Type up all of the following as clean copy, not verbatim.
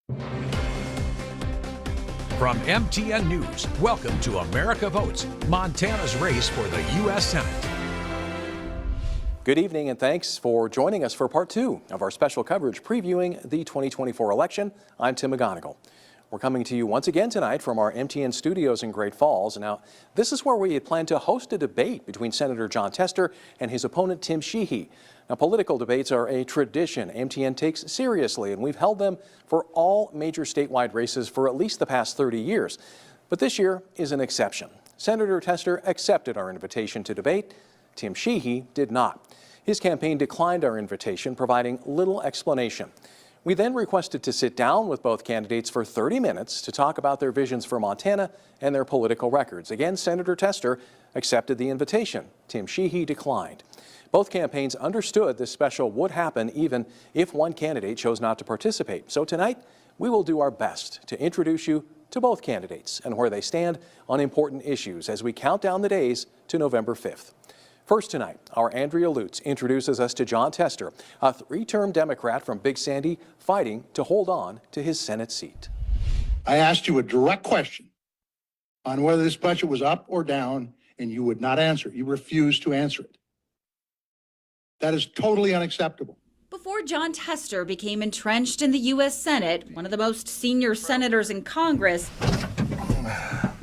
From MTN News, welcome to America Votes, Montana's race for the U.S. Senate. Good evening and thanks for joining us for part 2 of our special coverage previewing the 2024 election. I'm Tim McGonigal. We're coming to you once again tonight from our MTN studios in Great Falls. Now, this is where we had planned to host a debate between Senator Jon Tester and his opponent Tim Sheehy. Now, political debates are a tradition MTN takes seriously, and we've held them for all major statewide races for at least the past 30 years. But this year is an exception. Senator Tester accepted our invitation to debate. Tim Sheehy did not. His campaign declined our invitation, providing little explanation. We then requested to sit down with both candidates for 30 minutes to talk about their visions for Montana and their political records. Again, Senator Tester accepted the invitation. Tim Sheehy declined. Both campaigns understood this special would happen even if one candidate chose not to participate. So tonight, we will do our best to introduce you to both candidates and where they stand on important issues as we count down the days to November 5th. First tonight, our Andrea Lutz introduces us to Jon Tester, a 3-term Democrat from Big Sandy fighting to hold on to his Senate seat. I asked you a direct question on whether this budget was up or down, and you would not answer it. You refused to answer it. That is totally unacceptable. Before Jon Tester became entrenched in the U.S. Senate, one of the most senior senators in Congress,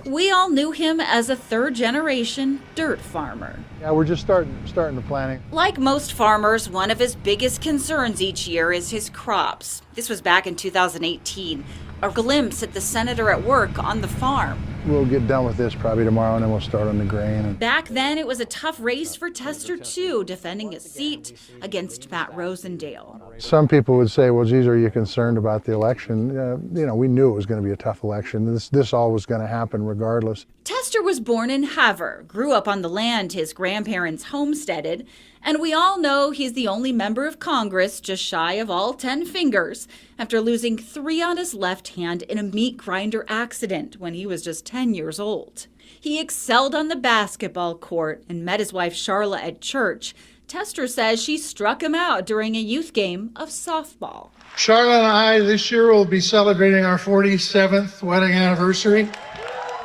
we all knew him as a third-generation dirt farmer. Yeah, we're just starting the planning. Like most farmers, one of his biggest concerns each year is his crops. This was back in 2018, a glimpse at the senator at work on the farm. We'll get done with this probably tomorrow, and then we'll start on the grain. Back then, it was a tough race for Tester, too, defending his seat against Matt Rosendale. Some people would say, well, geez, are you concerned about the election? We knew it was going to be a tough election. This all was going to happen regardless. Tester was born in Havre, grew up on the land his grandparents homesteaded, and we all know he's the only member of Congress just shy of all 10 fingers after losing 3 on his left hand in a meat grinder accident when he was just 10 years old. He excelled on the basketball court and met his wife Charla at church. Tester says she struck him out during a youth game of softball. Charla and I this year will be celebrating our 47th wedding anniversary.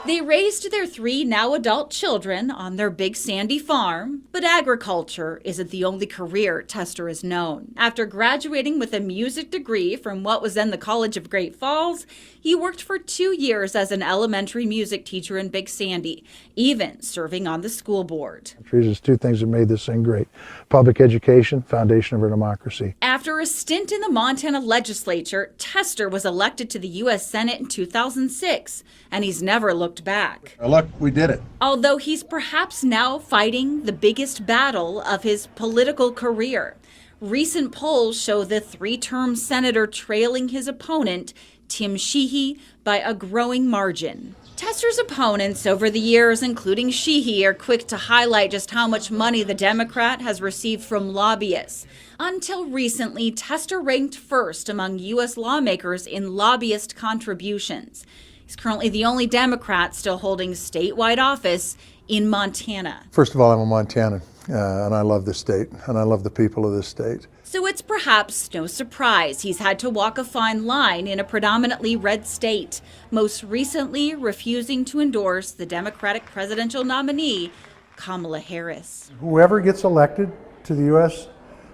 They raised their 3 now adult children on their Big Sandy farm, but agriculture isn't the only career Tester is known. After graduating with a music degree from what was then the College of Great Falls, he worked for 2 years as an elementary music teacher in Big Sandy, even serving on the school board. There's 2 things that made this thing great: public education, foundation of our democracy. After a stint in the Montana legislature, Tester was elected to the U.S. Senate in 2006, and he's never looked back. Look, we did it. Although he's perhaps now fighting the biggest battle of his political career. Recent polls show the 3-term senator trailing his opponent, Tim Sheehy, by a growing margin. Tester's opponents over the years, including Sheehy, are quick to highlight just how much money the Democrat has received from lobbyists. Until recently, Tester ranked first among U.S. lawmakers in lobbyist contributions. He's currently the only Democrat still holding statewide office in Montana. First of all, I'm a Montanan, and I love this state, and I love the people of this state. So it's perhaps no surprise he's had to walk a fine line in a predominantly red state, most recently refusing to endorse the Democratic presidential nominee, Kamala Harris. Whoever gets elected to the U.S.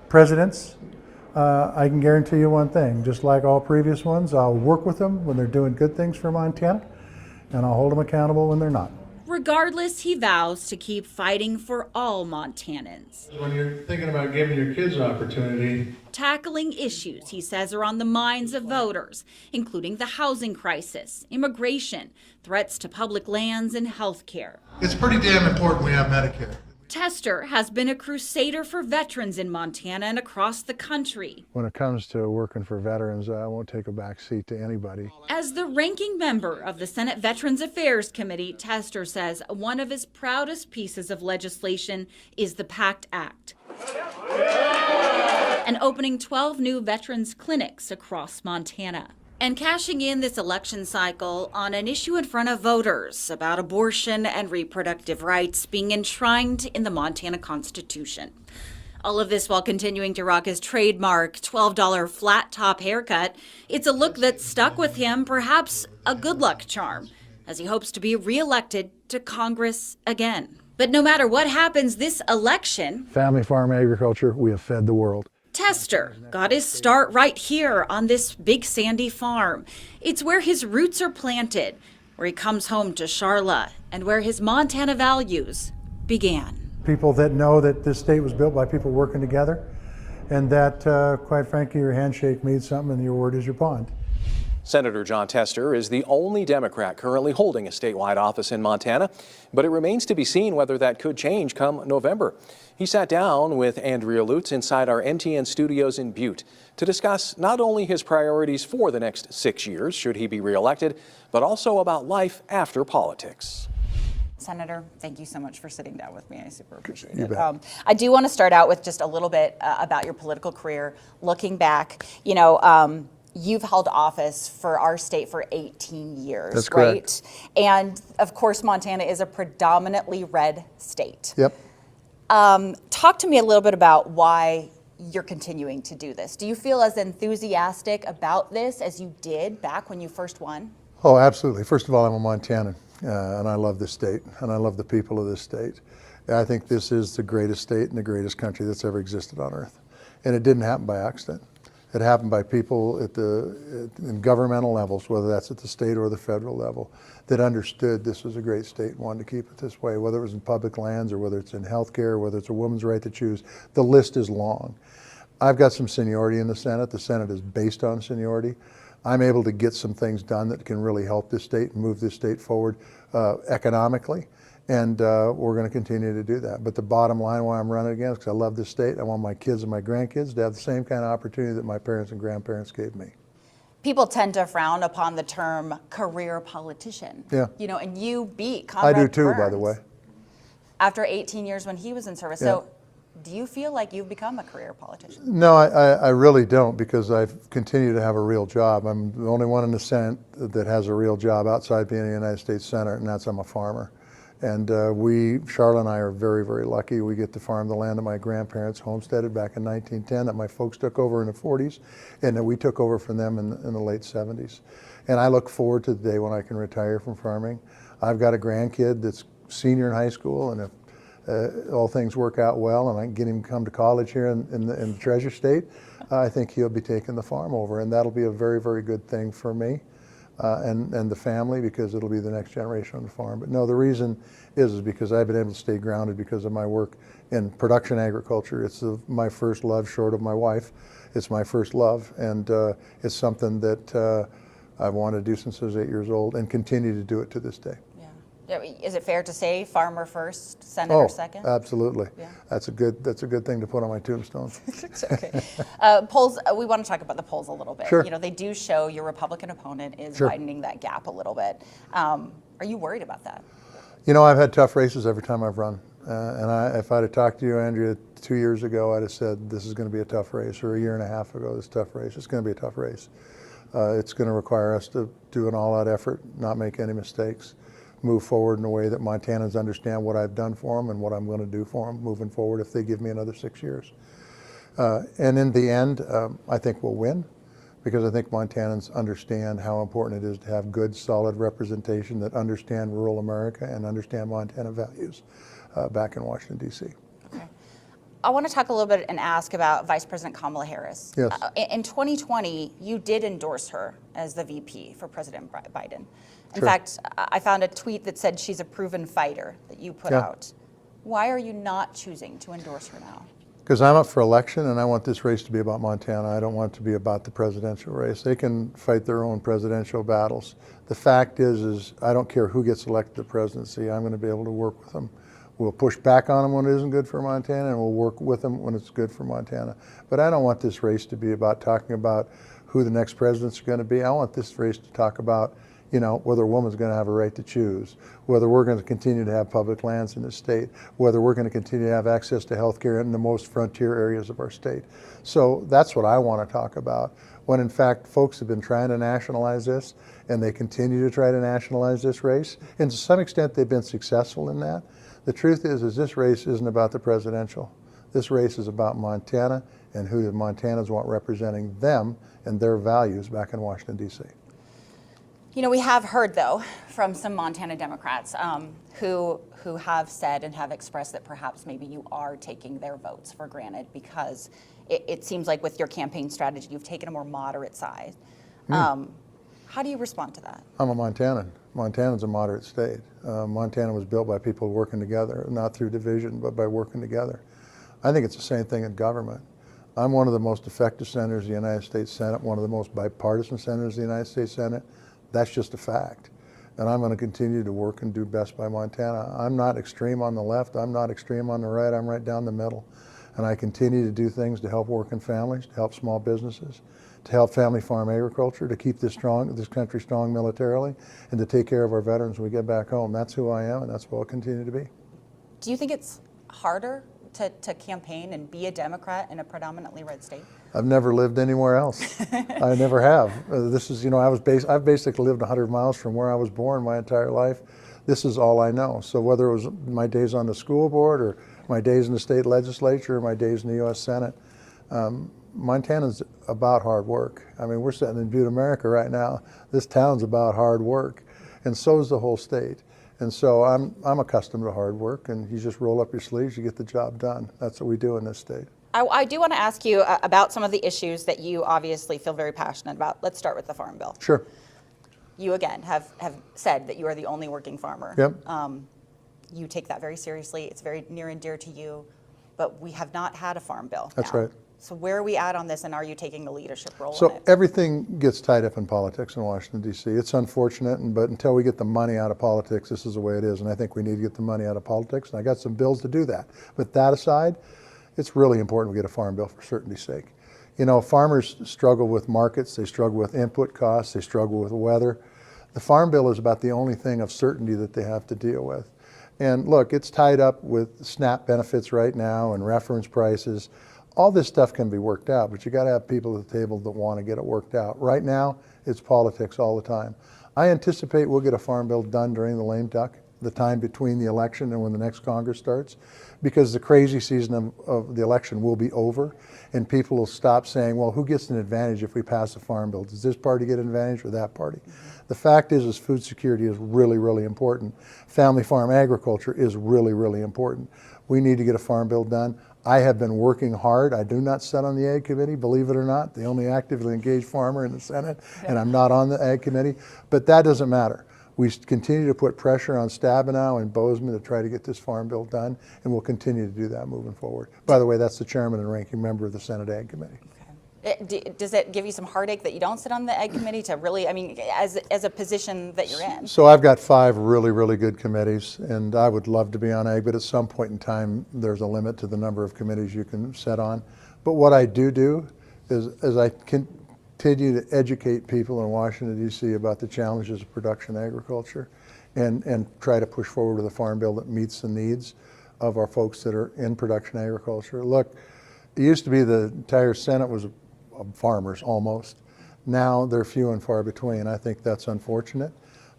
presidents, I can guarantee you one thing: just like all previous ones, I'll work with them when they're doing good things for Montana, and I'll hold them accountable when they're not. Regardless, he vows to keep fighting for all Montanans. When you're thinking about giving your kids an opportunity, Tackling issues he says are on the minds of voters, including the housing crisis, immigration, threats to public lands, and health care. it's pretty damn important we have Medicare. Tester has been a crusader for veterans in Montana and across the country. When it comes to working for veterans, I won't take a back seat to anybody. As the ranking member of the Senate Veterans Affairs Committee, Tester says one of his proudest pieces of legislation is the PACT Act, and opening 12 new veterans clinics across Montana. And cashing in this election cycle on an issue in front of voters about abortion and reproductive rights being enshrined in the Montana Constitution. All of this while continuing to rock his trademark $12 flat top haircut. It's a look that stuck with him, perhaps a good luck charm, as he hopes to be reelected to Congress again. But no matter what happens this election, Family farm agriculture, we have fed the world. Tester got his start right here on this big sandy farm. It's where his roots are planted, where he comes home to Charlotte, and where his Montana values began. People that know that this state was built by people working together, and that, quite frankly, your handshake means something and your word is your bond. Senator Jon Tester is the only Democrat currently holding a statewide office in Montana, but it remains to be seen whether that could change come November. He sat down with Andrea Lutz inside our MTN studios in Butte to discuss not only his priorities for the next 6 years, should he be reelected, but also about life after politics. Senator, thank you so much for sitting down with me. I super appreciate You it. bet. I do want to start out with just a little bit about your political career. Looking back, you've held office for our state for 18 years, That's right? correct. And of course, Montana is a predominantly red state. Yep. Talk to me a little bit about why you're continuing to do this. Do you feel as enthusiastic about this as you did back when you first won? Oh, absolutely. First of all, I'm a Montanan, and I love this state, and I love the people of this state. I think this is the greatest state and the greatest country that's ever existed on earth. And it didn't happen by accident. It happened by people in governmental levels, whether that's at the state or the federal level, that understood this was a great state and wanted to keep it this way, whether it was in public lands or whether it's in healthcare, whether it's a woman's right to choose. The list is long. I've got some seniority in the Senate. The Senate is based on seniority. I'm able to get some things done that can really help this state and move this state forward economically. And we're going to continue to do that. But the bottom line why I'm running again is because I love this state. I want my kids and my grandkids to have the same kind of opportunity that my parents and grandparents gave me. People tend to frown upon the term career politician. Yeah. And you beat Conrad I do too, Burns by the way. after 18 years when he was in service. Yeah. So do you feel like you've become a career politician? No, I really don't, because I've continued to have a real job. I'm the only one in the Senate that has a real job outside being a United States Senator, and that's I'm a farmer. And Charlotte and I are very, very lucky. We get to farm the land that my grandparents homesteaded back in 1910 that my folks took over in the 40s, and that we took over from them in the late 70s. And I look forward to the day when I can retire from farming. I've got a grandkid that's senior in high school, and if all things work out well and I can get him to come to college here in the Treasure State, I think he'll be taking the farm over, and that'll be a very, very good thing for me. And the family, because it'll be the next generation on the farm. But no, the reason is because I've been able to stay grounded because of my work in production agriculture. It's my first love, short of my wife. It's my first love, and it's something that I've wanted to do since I was 8 years old, and continue to do it to this day. Yeah. Is it fair to say farmer first, senator second? Absolutely. Yeah. That's a good thing to put on my tombstone. It's okay. Polls, we want to talk about the polls a little bit. Sure. They do show your Republican opponent is Sure. widening that gap a little bit. Are you worried about that? I've had tough races every time I've run. If I'd have talked to you, Andrea, 2 years ago, I'd have said this is going to be a tough race, or a year and a half ago, this tough race. It's going to be a tough race. It's going to require us to do an all-out effort, not make any mistakes, move forward in a way that Montanans understand what I've done for them and what I'm going to do for them moving forward if they give me another 6 years. And in the end, I think we'll win, because I think Montanans understand how important it is to have good, solid representation that understand rural America and understand Montana values back in Washington, D.C. Okay. I want to talk a little bit and ask about Vice President Kamala Harris. Yes. In 2020, you did endorse her as the VP for President Biden. In Sure. fact, I found a tweet that said she's a proven fighter that you put Yeah. out. Why are you not choosing to endorse her now? Because I'm up for election, and I want this race to be about Montana. I don't want it to be about the presidential race. They can fight their own presidential battles. The fact is I don't care who gets elected to the presidency. I'm going to be able to work with them. We'll push back on them when it isn't good for Montana, and we'll work with them when it's good for Montana. But I don't want this race to be about talking about who the next president's going to be. I want this race to talk about whether a woman's going to have a right to choose, whether we're going to continue to have public lands in the state, whether we're going to continue to have access to health care in the most frontier areas of our state. So that's what I want to talk about, when in fact folks have been trying to nationalize this, and they continue to try to nationalize this race, and to some extent they've been successful in that. The truth is this race isn't about the presidential. This race is about Montana and who the Montanans want representing them and their values back in Washington, D.C. You know, we have heard, though, from some Montana Democrats who have said and have expressed that perhaps maybe you are taking their votes for granted because it seems like with your campaign strategy, you've taken a more moderate side. How do you respond to that? I'm a Montanan. Montanan's a moderate state. Montana was built by people working together, not through division, but by working together. I think it's the same thing in government. I'm one of the most effective senators in the United States Senate, one of the most bipartisan senators in the United States Senate. That's just a fact. And I'm going to continue to work and do best by Montana. I'm not extreme on the left. I'm not extreme on the right. I'm right down the middle. And I continue to do things to help working families, to help small businesses, to help family farm agriculture, to keep this country strong militarily, and to take care of our veterans when we get back home. That's who I am, and that's what I'll continue to be. Do you think it's harder to campaign and be a Democrat in a predominantly red state? I've never lived anywhere else. I never have. This is, you know, I've basically lived 100 miles from where I was born my entire life. This is all I know. So whether it was my days on the school board or my days in the state legislature or my days in the U.S. Senate, Montana's about hard work. I mean, we're sitting in Butte, America right now. This town's about hard work, and so is the whole state. And so I'm accustomed to hard work, and you just roll up your sleeves, you get the job done. That's what we do in this state. I do want to ask you about some of the issues that you obviously feel very passionate about. Let's start with the Farm Bill. Sure. You, again, have said that you are the only working farmer. Yep. You take that very seriously. It's very near and dear to you, but we have not had a Farm Bill. That's now. right. So where are we at on this, and are you taking the leadership role in So it? everything gets tied up in politics in Washington, D.C. It's unfortunate, but until we get the money out of politics, this is the way it is, and I think we need to get the money out of politics, and I got some bills to do that. But that aside, it's really important we get a farm bill for certainty's sake. You know, farmers struggle with markets, they struggle with input costs, they struggle with weather. The Farm Bill is about the only thing of certainty that they have to deal with. And look, it's tied up with SNAP benefits right now and reference prices. All this stuff can be worked out, but you got to have people at the table that want to get it worked out. Right now, it's politics all the time. I anticipate we'll get a farm bill done during the lame duck, the time between the election and when the next Congress starts, because the crazy season of the election will be over, and people will stop saying, well, who gets an advantage if we pass a farm bill? Does this party get an advantage or that party? The fact is food security is really, really important. Family farm agriculture is really, really important. We need to get a farm bill done. I have been working hard. I do not sit on the Ag Committee, believe it or not, the only actively engaged farmer in the Senate, and I'm not on the Ag Committee, but that doesn't matter. We continue to put pressure on Stabenow and Bozeman to try to get this farm bill done, and we'll continue to do that moving forward. By the way, that's the chairman and ranking member of the Senate Ag Committee. Does it give you some heartache that you don't sit on the Ag Committee to really, I mean, as a position that you're in? So I've got 5 really, really good committees, and I would love to be on Ag, but at some point in time, there's a limit to the number of committees you can sit on. But what I do is I continue to educate people in Washington, D.C. about the challenges of production agriculture and try to push forward with a farm bill that meets the needs of our folks that are in production agriculture. Look, it used to be the entire Senate was farmers almost. Now they're few and far between. I think that's unfortunate.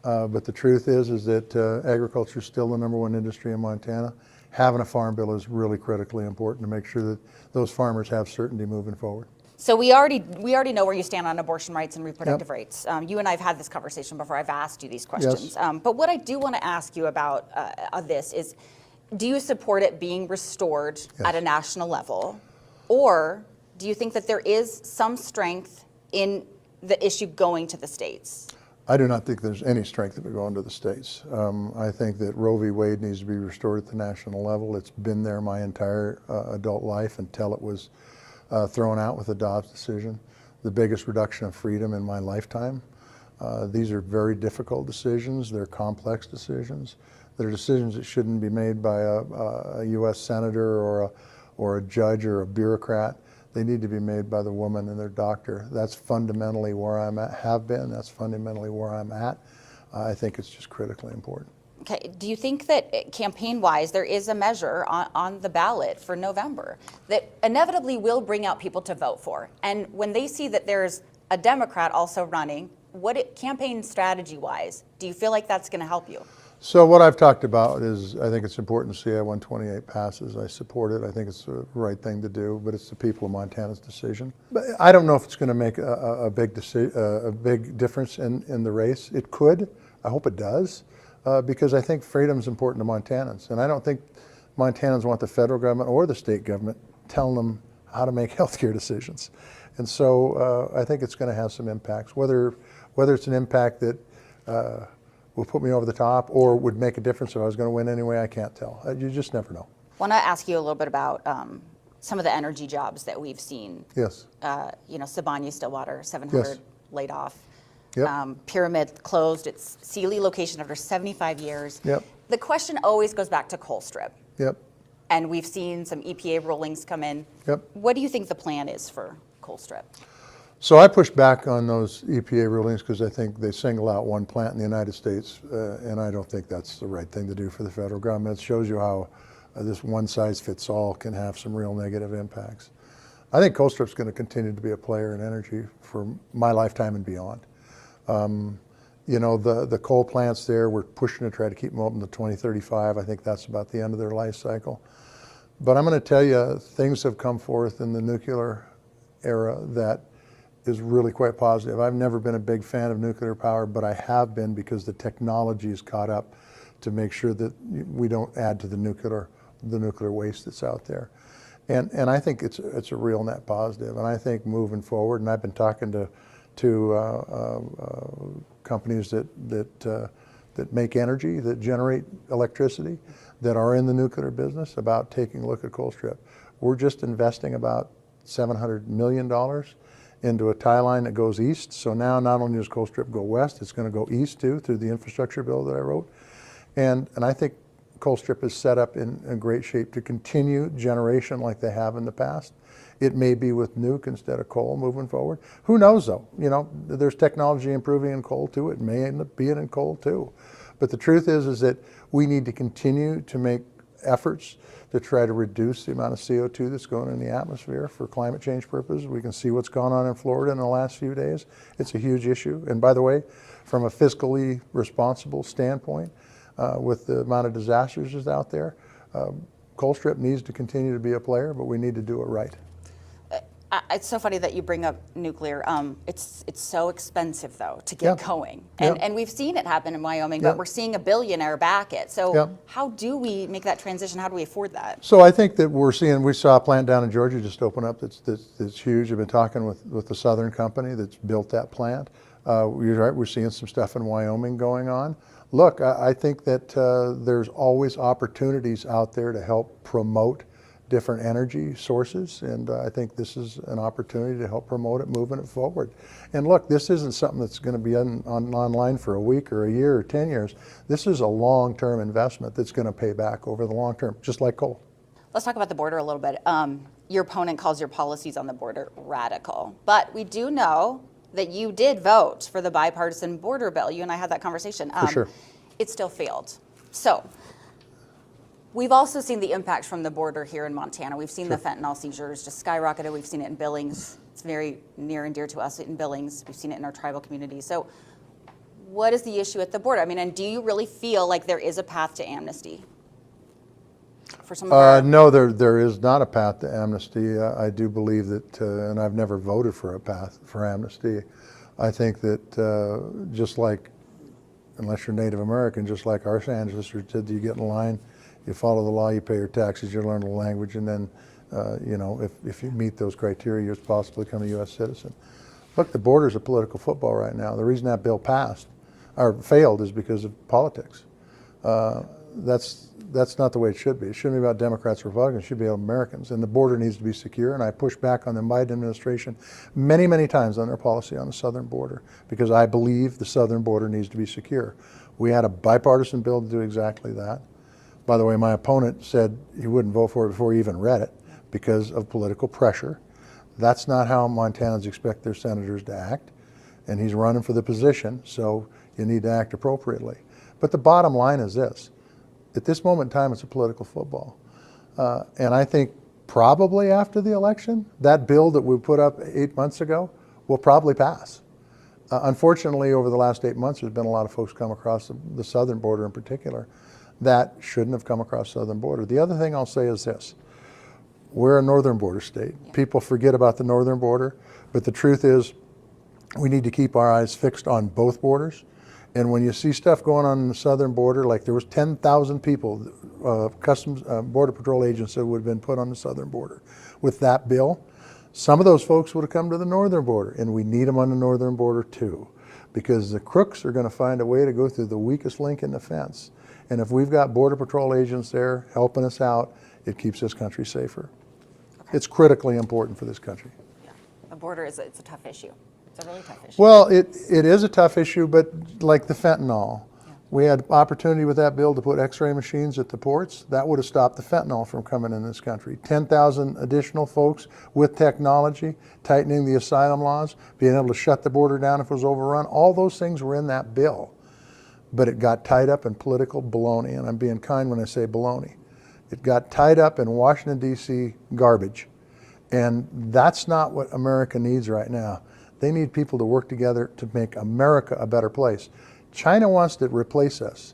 But the truth is that agriculture is still the #1 industry in Montana. Having a farm bill is really critically important to make sure that those farmers have certainty moving forward. So we already know where you stand on abortion rights and reproductive Yep. rights. You and I have had this conversation before. I've asked you these questions. Yes. But what I do want to ask you about this is, do you support it being restored at a national level? Or do you think that there is some strength in the issue going to the states? I do not think there's any strength of it going to the states. I think that Roe v. Wade needs to be restored at the national level. It's been there my entire adult life until it was thrown out with the Dobbs decision, the biggest reduction of freedom in my lifetime. These are very difficult decisions. They're complex decisions. They're decisions that shouldn't be made by a U.S. senator or a judge or a bureaucrat. They need to be made by the woman and their doctor. That's fundamentally where I'm at, have been. That's fundamentally where I'm at. I think it's just critically important. Okay. Do you think that campaign-wise there is a measure on the ballot for November that inevitably will bring out people to vote for? And when they see that there's a Democrat also running, campaign strategy-wise, do you feel like that's going to help you? So what I've talked about is I think it's important CI 128 passes. I support it. I think it's the right thing to do, but it's the people of Montana's decision. But I don't know if it's going to make a big difference in the race. It could. I hope it does, because I think freedom is important to Montanans. And I don't think Montanans want the federal government or the state government telling them how to make healthcare decisions. And so I think it's going to have some impacts. Whether it's an impact that will put me over the top or would make a difference if I was going to win anyway, I can't tell. You just never know. I want to ask you a little bit about some of the energy jobs that we've seen. Yes. Sibanye Stillwater, 700 Yes. laid off. Yep. Pyramid closed its Sealy location after 75 years. Yep. The question always goes back to Colstrip. Yep. And we've seen some EPA rulings come in. Yep. What do you think the plan is for Colstrip? So I push back on those EPA rulings because I think they single out one plant in the United States, and I don't think that's the right thing to do for the federal government. It shows you how this one-size-fits-all can have some real negative impacts. I think Colstrip's going to continue to be a player in energy for my lifetime and beyond. The coal plants there, we're pushing to try to keep them open to 2035. I think that's about the end of their life cycle. But I'm going to tell you, things have come forth in the nuclear era that is really quite positive. I've never been a big fan of nuclear power, but I have been because the technology is caught up to make sure that we don't add to the nuclear waste that's out there. And I think it's a real net positive. And I think moving forward, and I've been talking to companies that make energy, that generate electricity, that are in the nuclear business about taking a look at Colstrip. We're just investing about $700 million into a tie line that goes east. So now not only does Colstrip go west, it's going to go east too through the infrastructure bill that I wrote. And I think Colstrip is set up in great shape to continue generation like they have in the past. It may be with nuke instead of coal moving forward. Who knows though? There's technology improving in coal too. It may end up being in coal too. But the truth is that we need to continue to make efforts to try to reduce the amount of CO2 that's going in the atmosphere for climate change purposes. We can see what's gone on in Florida in the last few days. It's a huge issue. And by the way, from a fiscally responsible standpoint, with the amount of disasters that's out there, Colstrip needs to continue to be a player, but we need to do it right. It's so funny that you bring up nuclear. It's so expensive though to get going, and we've seen it happen in Wyoming, but we're seeing a billionaire back it. So how do we make that transition? How do we afford that? So I think that we saw a plant down in Georgia just open up that's huge. I've been talking with the Southern company that's built that plant. You're right, we're seeing some stuff in Wyoming going on. Look, I think that there's always opportunities out there to help promote different energy sources, and I think this is an opportunity to help promote it, moving it forward. And look, this isn't something that's going to be online for a week or a year or 10 years. This is a long-term investment that's going to pay back over the long term, just like coal. Let's talk about the border a little bit. Your opponent calls your policies on the border radical, but we do know that you did vote for the bipartisan border bill. You and I had that conversation. For sure. It still failed. So we've also seen the impacts from the border here in Montana. We've seen the fentanyl seizures just skyrocketed. We've seen it in Billings. It's very near and dear to us in Billings. We've seen it in our tribal community. So what is the issue at the border? I mean, and do you really feel like there is a path to amnesty for some of our... No, there is not a path to amnesty. I do believe that, and I've never voted for a path for amnesty. I think that just like, unless you're Native American, just like our ancestors did, you get in line, you follow the law, you pay your taxes, you learn the language, and then, if you meet those criteria, you're possibly become a U.S. citizen. Look, the border's a political football right now. The reason that bill passed, or failed, is because of politics. That's not the way it should be. It shouldn't be about Democrats or Republicans. It should be about Americans. And the border needs to be secure. And I push back on the Biden administration many, many times on their policy on the southern border, because I believe the southern border needs to be secure. We had a bipartisan bill to do exactly that. By the way, my opponent said he wouldn't vote for it before he even read it because of political pressure. That's not how Montanans expect their senators to act. And he's running for the position, so you need to act appropriately. But the bottom line is this. At this moment in time, it's a political football. And I think probably after the election, that bill that we put up 8 months ago will probably pass. Unfortunately, over the last 8 months, there's been a lot of folks come across the southern border in particular that shouldn't have come across the southern border. The other thing I'll say is this. We're a northern border state. Yeah. People forget about the northern border, but the truth is we need to keep our eyes fixed on both borders. And when you see stuff going on in the southern border, like there was 10,000 people, Customs Border Patrol agents that would have been put on the southern border with that bill, some of those folks would have come to the northern border, and we need them on the northern border too, because the crooks are going to find a way to go through the weakest link in the fence. And if we've got Border Patrol agents there helping us out, it keeps this country safer. Okay. It's critically important for this country. Yeah, the border it's a tough issue. It's a really tough issue. Well, it is a tough issue, but like the fentanyl, we had opportunity with that bill to put x-ray machines at the ports. That would have stopped the fentanyl from coming in this country. 10,000 additional folks with technology, tightening the asylum laws, being able to shut the border down if it was overrun. All those things were in that bill, but it got tied up in political baloney, and I'm being kind when I say baloney. It got tied up in Washington, D.C. garbage, and that's not what America needs right now. They need people to work together to make America a better place. China wants to replace us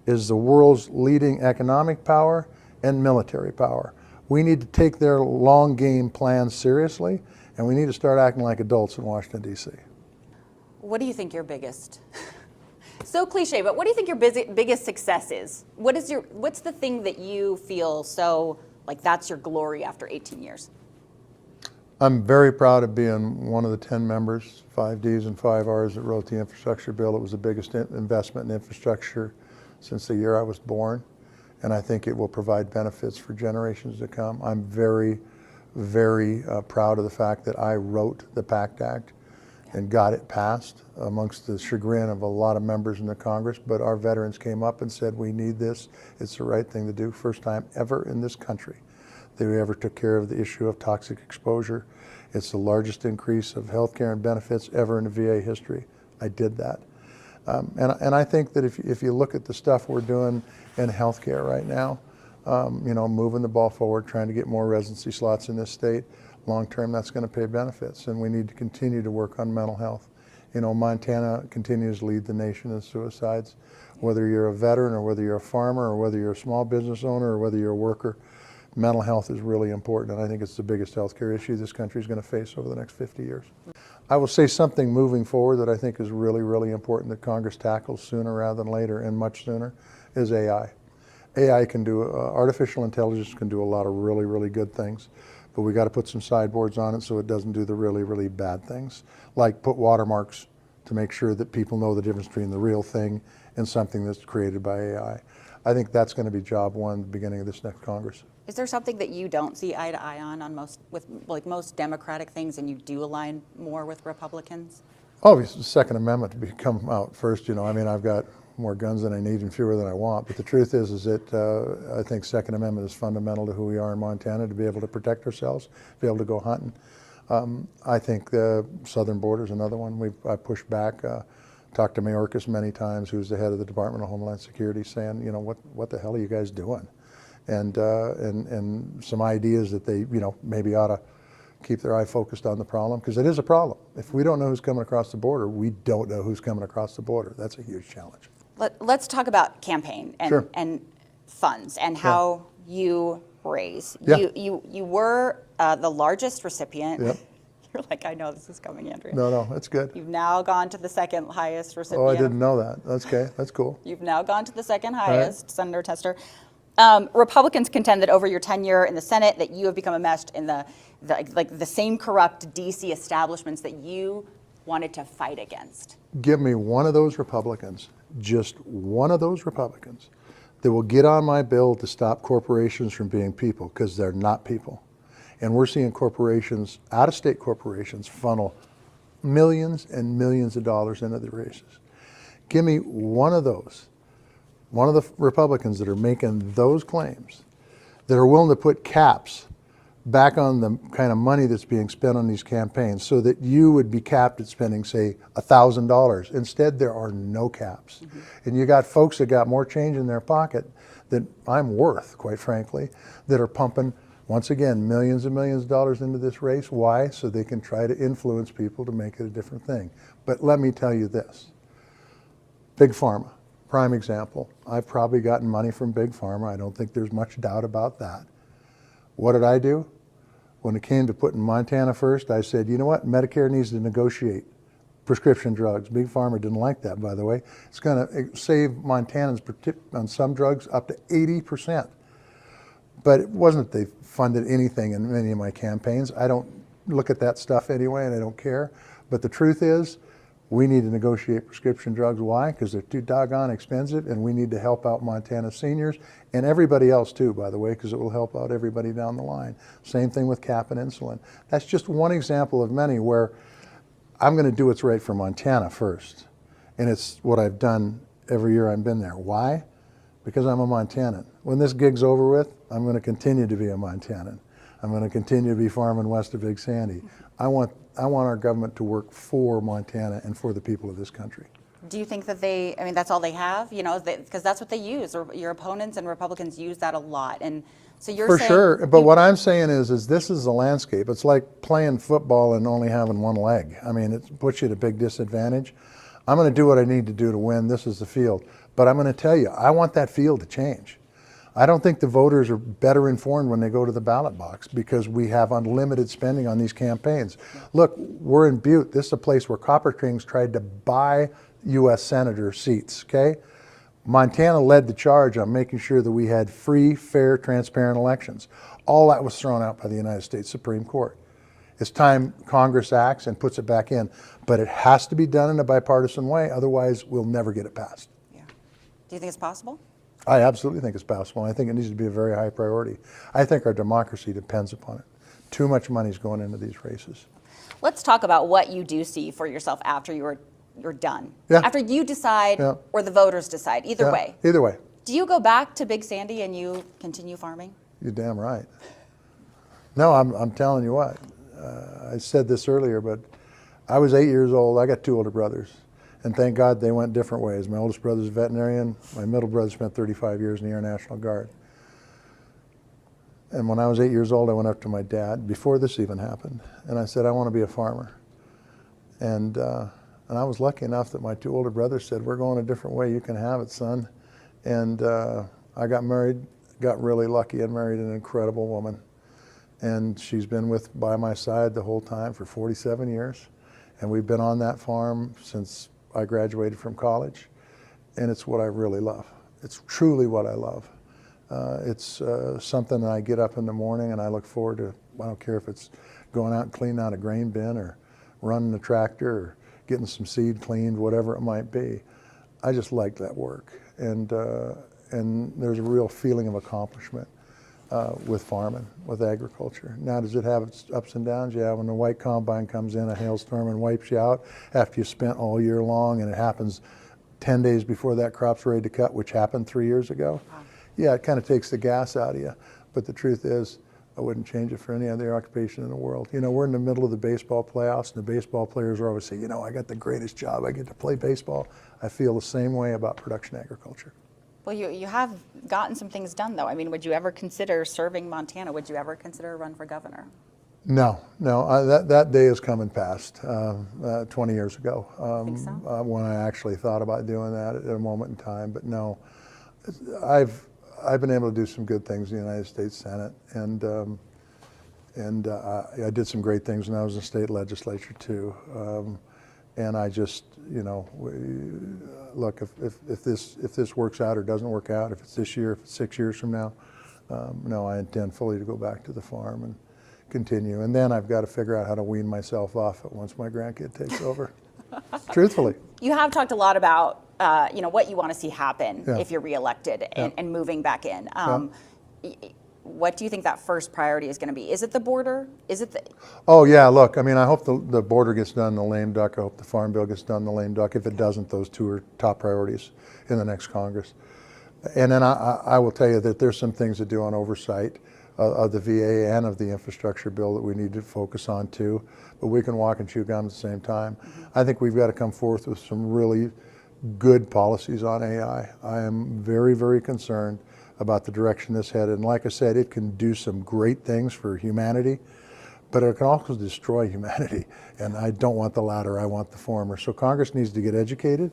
as the world's leading economic power and military power. We need to take their long game plans seriously, and we need to start acting like adults in Washington, D.C. What do you think your biggest, so cliche, but what do you think your biggest success is? What's the thing that you feel so like that's your glory after 18 years? I'm very proud of being one of the 10 members, 5 Ds and 5 Rs, that wrote the infrastructure bill. It was the biggest investment in infrastructure since the year I was born, and I think it will provide benefits for generations to come. I'm very, very proud of the fact that I wrote the PACT Act and got it passed amongst the chagrin of a lot of members in the Congress, but our veterans came up and said, we need this. It's the right thing to do. First time ever in this country that we ever took care of the issue of toxic exposure. It's the largest increase of health care and benefits ever in the VA history. I did that. And I think that if you look at the stuff we're doing in health care right now, moving the ball forward, trying to get more residency slots in this state, long term that's going to pay benefits, and we need to continue to work on mental health. Montana continues to lead the nation in suicides. Whether you're a veteran or whether you're a farmer or whether you're a small business owner or whether you're a worker, mental health is really important, and I think it's the biggest healthcare issue this country is going to face over the next 50 years. I will say something moving forward that I think is really, really important that Congress tackles sooner rather than later, and much sooner, is AI. AI can do, artificial intelligence can do a lot of really, really good things, but we got to put some sideboards on it so it doesn't do the really, really bad things, like put watermarks to make sure that people know the difference between the real thing and something that's created by AI. I think that's going to be job one at the beginning of this next Congress. Is there something that you don't see eye to eye on most Democratic things, and you do align more with Republicans? Obviously, the Second Amendment to come out first. I've got more guns than I need and fewer than I want. But the truth is that I think Second Amendment is fundamental to who we are in Montana, to be able to protect ourselves, be able to go hunting. I think the southern border is another one. I pushed back. Talked to Mayorkas many times, who's the head of the Department of Homeland Security, saying, what the hell are you guys doing? And some ideas that they, maybe ought to keep their eye focused on the problem, because it is a problem. If we don't know who's coming across the border, we don't know who's coming across the border. That's a huge challenge. Let's talk about campaign and, sure. and funds and how you raise. Yeah. You were the largest recipient. Yep. You're like, I know this is coming, Andrea. No, that's good. You've now gone to the second highest recipient. Oh, I didn't know that. That's okay. That's cool. You've now gone to the second highest, Senator Tester. Republicans contend that over your tenure in the Senate that you have become enmeshed in the same corrupt DC establishments that you wanted to fight against. Give me one of those Republicans, just one of those Republicans, that will get on my bill to stop corporations from being people, because they're not people. And we're seeing corporations, out-of-state corporations, funnel millions and millions of dollars into the races. Give me one of those, one of the Republicans that are making those claims, that are willing to put caps back on the kind of money that's being spent on these campaigns, so that you would be capped at spending, say, $1,000. Instead, there are no caps. Mm-hmm. And you got folks that got more change in their pocket than I'm worth, quite frankly, that are pumping, once again, millions and millions of dollars into this race. Why? So they can try to influence people to make it a different thing. But let me tell you this. Big Pharma, prime example. I've probably gotten money from Big Pharma. I don't think there's much doubt about that. What did I do? When it came to putting Montana first, I said, you know what? Medicare needs to negotiate prescription drugs. Big Pharma didn't like that, by the way. It's going to save Montanans on some drugs up to 80%. But it wasn't that they funded anything in many of my campaigns. I don't look at that stuff anyway, and I don't care. But the truth is, we need to negotiate prescription drugs. Why? Because they're too doggone expensive, and we need to help out Montana seniors and everybody else too, by the way, because it will help out everybody down the line. Same thing with cap and insulin. That's just one example of many where I'm going to do what's right for Montana first. And it's what I've done every year I've been there. Why? Because I'm a Montanan. When this gig's over with, I'm going to continue to be a Montanan. I'm going to continue to be farming west of Big Sandy. I want our government to work for Montana and for the people of this country. Do you think that that's all they have? You know, because that's what they use. Or your opponents and Republicans use that a lot. And so you're saying... For sure, but what I'm saying is this is the landscape. It's like playing football and only having one leg. I mean, it puts you at a big disadvantage. I'm going to do what I need to do to win. This is the field. But I'm going to tell you, I want that field to change. I don't think the voters are better informed when they go to the ballot box because we have unlimited spending on these campaigns. Look, we're in Butte. This is a place where Copper Kings tried to buy U.S. senator seats, okay? Montana led the charge on making sure that we had free, fair, transparent elections. All that was thrown out by the United States Supreme Court. It's time Congress acts and puts it back in, but it has to be done in a bipartisan way, otherwise we'll never get it passed. Yeah. Do you think it's possible? I absolutely think it's possible. I think it needs to be a very high priority. I think our democracy depends upon it. Too much money's going into these races. Let's talk about what you do see for yourself after you're done. Yeah. After you decide Yeah. or the voters decide, either way. Either way. Do you go back to Big Sandy and you continue farming? You're damn right. No, I'm telling you what. I said this earlier, but I was 8 years old. I got two older brothers. And thank God they went different ways. My oldest brother's a veterinarian. My middle brother spent 35 years in the Air National Guard. And when I was 8 years old, I went up to my dad, before this even happened, and I said, I want to be a farmer. And I was lucky enough that my two older brothers said, we're going a different way. You can have it, son. And I got married, got really lucky and married an incredible woman. And she's been by my side the whole time for 47 years. And we've been on that farm since I graduated from college, and it's what I really love. It's truly what I love. It's something that I get up in the morning and I look forward to. I don't care if it's going out and cleaning out a grain bin or running a tractor or getting some seed cleaned, whatever it might be. I just like that work, and there's a real feeling of accomplishment with farming, with agriculture. Now, does it have its ups and downs? Yeah, when the white combine comes in, a hailstorm, and wipes you out after you spent all year long, and it happens 10 days before that crop's ready to cut, which happened 3 years ago. Wow. Yeah, it kind of takes the gas out of you. But the truth is, I wouldn't change it for any other occupation in the world. You know, we're in the middle of the baseball playoffs, and the baseball players are always saying, you know, I got the greatest job. I get to play baseball. I feel the same way about production agriculture. Well, you have gotten some things done, though. I mean, would you ever consider serving Montana? Would you ever consider a run for governor? No. That day is coming past 20 years ago. Think so? When I actually thought about doing that at a moment in time. But no, I've been able to do some good things in the United States Senate, and I did some great things when I was in the state legislature too. And I just, you know, look, if this works out or doesn't work out, if it's this year, if it's 6 years from now, no, I intend fully to go back to the farm and continue. And then I've got to figure out how to wean myself off it once my grandkid takes over. Truthfully. You have talked a lot about, you know, what you want to see happen Yeah. if you're reelected and, Yeah. and moving back in. Yeah. What do you think that first priority is going to be? Is it the border? Is it the... Oh, yeah, look, I mean, I hope the border gets done in the lame duck. I hope the farm bill gets done in the lame duck. If it doesn't, those two are top priorities in the next Congress. And then I will tell you that there's some things to do on oversight of the VA and of the infrastructure bill that we need to focus on too. But we can walk and chew gum at the same time. Mm-hmm. I think we've got to come forth with some really good policies on AI. I am very, very concerned about the direction this headed. And like I said, it can do some great things for humanity, but it can also destroy humanity. And I don't want the latter, I want the former. So Congress needs to get educated,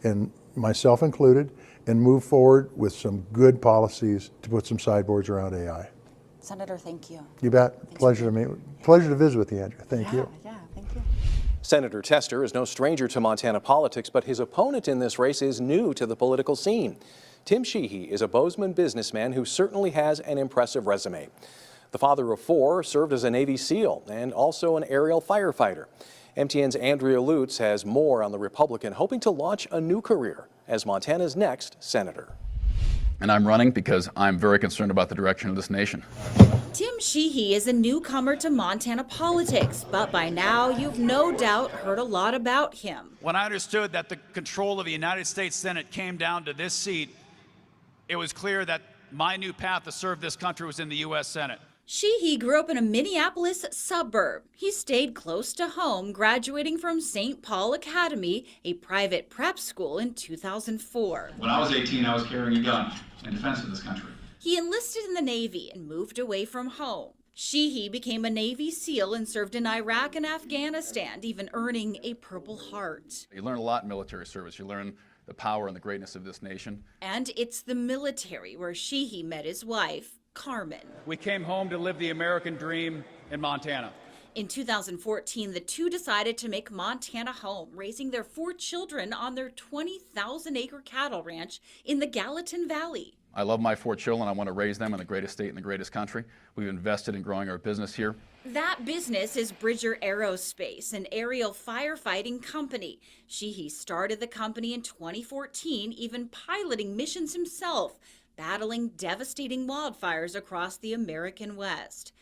and myself included, and move forward with some good policies to put some sideboards around AI. Senator, thank you. You bet. Pleasure to visit with you, Andrew. Thank you. Yeah, thank you. Senator Tester is no stranger to Montana politics, but his opponent in this race is new to the political scene. Tim Sheehy is a Bozeman businessman who certainly has an impressive resume. The father of 4 served as a Navy SEAL and also an aerial firefighter. MTN's Andrea Lutz has more on the Republican hoping to launch a new career as Montana's next senator. And I'm running because I'm very concerned about the direction of this nation. Tim Sheehy is a newcomer to Montana politics, but by now you've no doubt heard a lot about him. When I understood that the control of the United States Senate came down to this seat, it was clear that my new path to serve this country was in the U.S. Senate. Sheehy grew up in a Minneapolis suburb. He stayed close to home, graduating from St. Paul Academy, a private prep school, in 2004. When I was 18, I was carrying a gun in defense of this country. He enlisted in the Navy and moved away from home. Sheehy became a Navy SEAL and served in Iraq and Afghanistan, even earning a Purple Heart. You learn a lot in military service. You learn the power and the greatness of this nation. And it's the military where Sheehy met his wife, Carmen. We came home to live the American dream in Montana. In 2014, the two decided to make Montana home, raising their 4 children on their 20,000-acre cattle ranch in the Gallatin Valley. I love my 4 children. I want to raise them in the greatest state in the greatest country. We've invested in growing our business here. That business is Bridger Aerospace, an aerial firefighting company. Sheehy started the company in 2014, even piloting missions himself, battling devastating wildfires across the American West.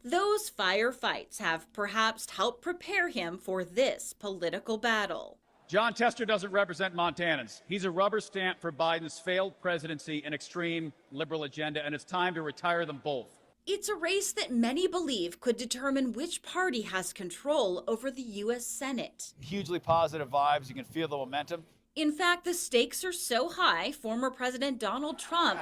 Those firefights have perhaps helped prepare him for this political battle. Jon Tester doesn't represent Montanans. He's a rubber stamp for Biden's failed presidency and extreme liberal agenda, and it's time to retire them both. It's a race that many believe could determine which party has control over the U.S. Senate. Hugely positive vibes. You can feel the momentum. In fact, the stakes are so high, former President Donald Trump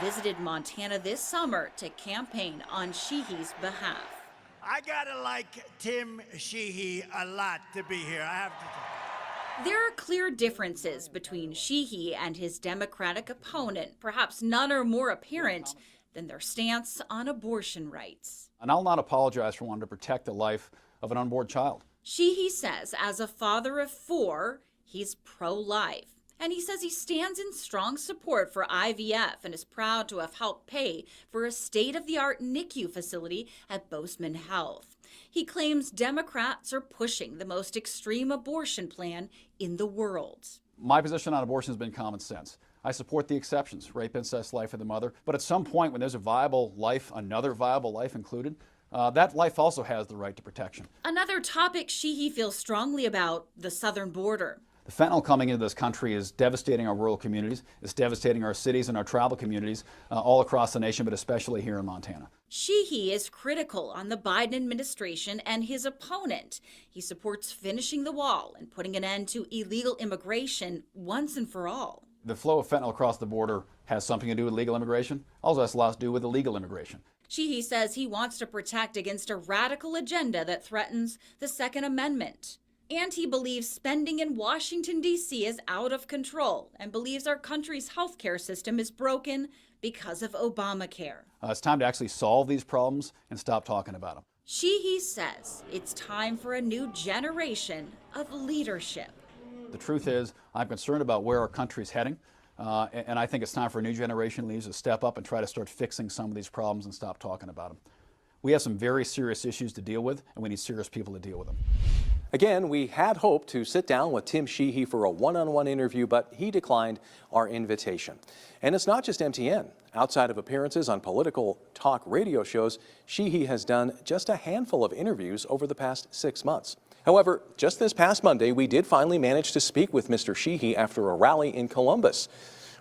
visited Montana this summer to campaign on Sheehy's behalf. I gotta like Tim Sheehy a lot to be here, I have to. There are clear differences between Sheehy and his Democratic opponent. Perhaps none are more apparent than their stance on abortion rights. And I'll not apologize for wanting to protect the life of an unborn child. Sheehy says as a father of 4, he's pro-life. And he says he stands in strong support for IVF and is proud to have helped pay for a state-of-the-art NICU facility at Bozeman Health. He claims Democrats are pushing the most extreme abortion plan in the world. My position on abortion has been common sense. I support the exceptions, rape, incest, life of the mother. But at some point when there's a viable life, another viable life included, that life also has the right to protection. Another topic Sheehy feels strongly about, the southern border. The fentanyl coming into this country is devastating our rural communities. It's devastating our cities and our tribal communities all across the nation, but especially here in Montana. Sheehy is critical on the Biden administration and his opponent. He supports finishing the wall and putting an end to illegal immigration once and for all. The flow of fentanyl across the border has something to do with legal immigration. Also has a lot to do with illegal immigration. Sheehy says he wants to protect against a radical agenda that threatens the Second Amendment. And he believes spending in Washington, D.C. is out of control and believes our country's healthcare system is broken because of Obamacare. It's time to actually solve these problems and stop talking about them. Sheehy says it's time for a new generation of leadership. The truth is, I'm concerned about where our country is heading, and I think it's time for a new generation of leaders to step up and try to start fixing some of these problems and stop talking about them. We have some very serious issues to deal with, and we need serious people to deal with them. Again, we had hoped to sit down with Tim Sheehy for a one-on-one interview, but he declined our invitation. And it's not just MTN. Outside of appearances on political talk radio shows, Sheehy has done just a handful of interviews over the past 6 months. However, just this past Monday, we did finally manage to speak with Mr. Sheehy after a rally in Columbus.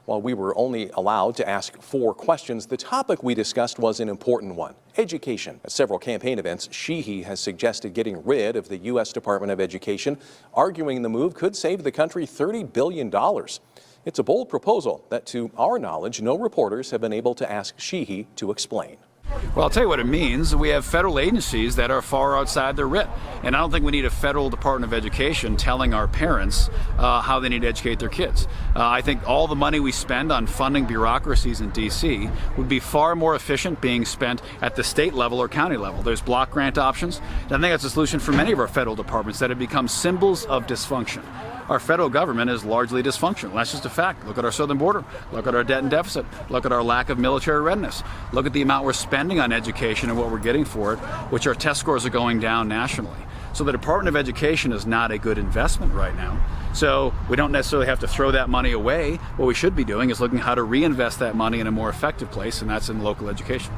While we were only allowed to ask 4 questions, the topic we discussed was an important one: education. At several campaign events, Sheehy has suggested getting rid of the U.S. Department of Education, arguing the move could save the country $30 billion. It's a bold proposal that, to our knowledge, no reporters have been able to ask Sheehy to explain. Well, I'll tell you what it means. We have federal agencies that are far outside their writ. And I don't think we need a federal Department of Education telling our parents how they need to educate their kids. I think all the money we spend on funding bureaucracies in D.C. would be far more efficient being spent at the state level or county level. There's block grant options. And I think that's a solution for many of our federal departments that have become symbols of dysfunction. Our federal government is largely dysfunctional. That's just a fact. Look at our southern border. Look at our debt and deficit. Look at our lack of military readiness. Look at the amount we're spending on education and what we're getting for it, which our test scores are going down nationally. So the Department of Education is not a good investment right now. So we don't necessarily have to throw that money away. What we should be doing is looking how to reinvest that money in a more effective place, and that's in local education.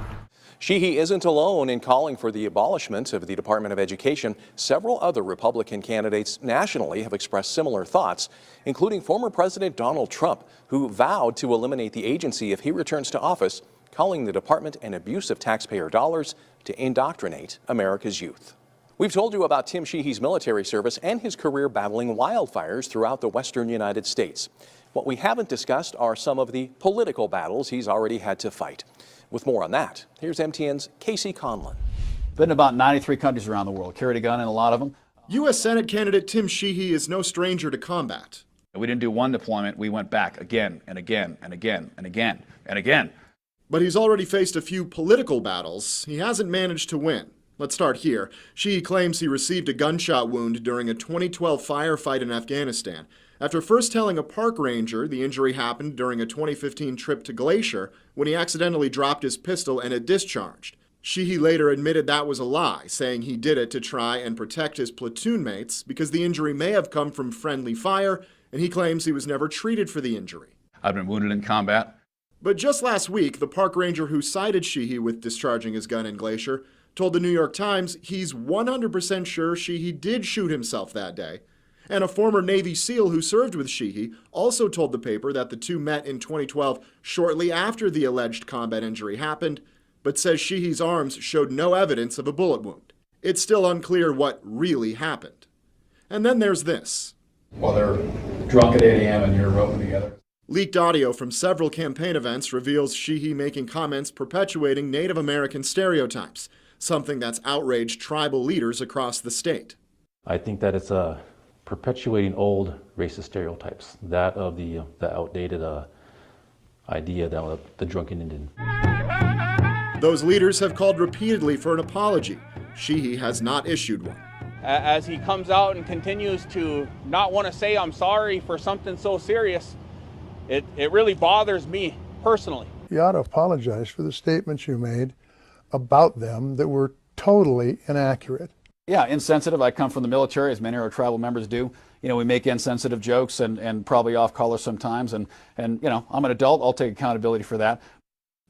Sheehy isn't alone in calling for the abolishment of the Department of Education. Several other Republican candidates nationally have expressed similar thoughts, including former President Donald Trump, who vowed to eliminate the agency if he returns to office, calling the department an abuse of taxpayer dollars to indoctrinate America's youth. We've told you about Tim Sheehy's military service and his career battling wildfires throughout the western United States. What we haven't discussed are some of the political battles he's already had to fight. With more on that, here's MTN's Casey Conlon. Been in about 93 countries around the world, carried a gun in a lot of them. U.S. Senate candidate Tim Sheehy is no stranger to combat. We didn't do one deployment, we went back again and again and again and again and again. But he's already faced a few political battles he hasn't managed to win. Let's start here. Sheehy claims he received a gunshot wound during a 2012 firefight in Afghanistan. After first telling a park ranger the injury happened during a 2015 trip to Glacier when he accidentally dropped his pistol and it discharged. Sheehy later admitted that was a lie, saying he did it to try and protect his platoon mates because the injury may have come from friendly fire, and he claims he was never treated for the injury. I've been wounded in combat. But just last week, the park ranger who cited Sheehy with discharging his gun in Glacier told the New York Times he's 100% sure Sheehy did shoot himself that day. And a former Navy SEAL who served with Sheehy also told the paper that the two met in 2012 shortly after the alleged combat injury happened, but says Sheehy's arms showed no evidence of a bullet wound. It's still unclear what really happened. And then there's this. Well, they're drunk at 8 a.m. and you're roping together. Leaked audio from several campaign events reveals Sheehy making comments perpetuating Native American stereotypes, something that's outraged tribal leaders across the state. I think that it's perpetuating old racist stereotypes, that of the outdated idea that the drunken Indian. Those leaders have called repeatedly for an apology. Sheehy has not issued one. As he comes out and continues to not want to say I'm sorry for something so serious, it really bothers me personally. You ought to apologize for the statements you made about them that were totally inaccurate. Yeah, insensitive. I come from the military, as many of our tribal members do. You know, we make insensitive jokes and probably off color sometimes. And you know, I'm an adult. I'll take accountability for that.